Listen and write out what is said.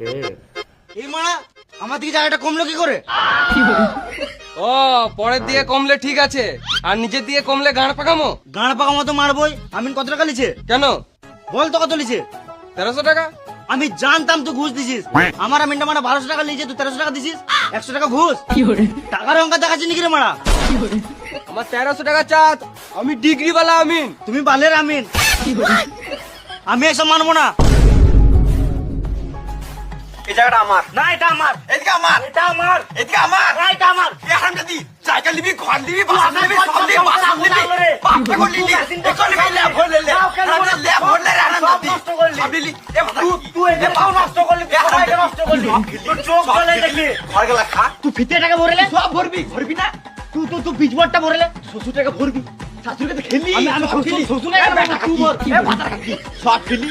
এই মারা আমার দিকে জায়গাটা কমলো কি করে? ও পরের দিকে কমলে ঠিক আছে, আর নিচের দিকে কমলে গাঁড় পাকামো। গাঁড় পাকা মতো মারবই। আমিন কত টাকা লিছে? কেন? বল তো কত লিছে? 1300 টাকা। আমি জানতাম তুই ঘুষ দিছিস। আমার আমিনটা মারা 1200 টাকা লিছে, তুই 1300 টাকা দিছিস। 100 টাকা ঘুষ। টাকার অঙ্ক দেখাচ্ছি নাকি রে মারা? আমার 1300 টাকা চাঁদ, আমি ডিগ্রি বালা আমিন। তুমি বালের আমিন। আমি এসব মানবো না। এই জায়গাটা আমার। না এটা আমার। এদিকে আমার। এটা আমার। এদিকে আমার। না এটা আমার। এ হারামজাদি, জায়গা নিবি, ঘর নিবি, বাসন নিবি, সব নিবি, বাসন নিবি। বাপ ঠাকুর নিবি, এখন নিবি, ল্যাব হলে লে। হারামজাদি, ল্যাব হলে রে হারামজাদি। নষ্ট করলি। সব নিলি। এ ভাতা কি? তুই এই পাও নষ্ট করলি, সবাইকে নষ্ট করলি। তোর চোখ জ্বলে দেখলি। ঘর গেলা খা। তুই ফিতে টাকা ভরেলে? সব ভরবি, ভরবি না? তুই বীজবরটা ভরেলে? শ্বশুর টাকা ভরবি। শাশুড়িকে তো খেলি। আমি সব খেলি। শ্বশুর টাকা ভরবো, তুই ভর। এ ভাতা কি? সব খেলি।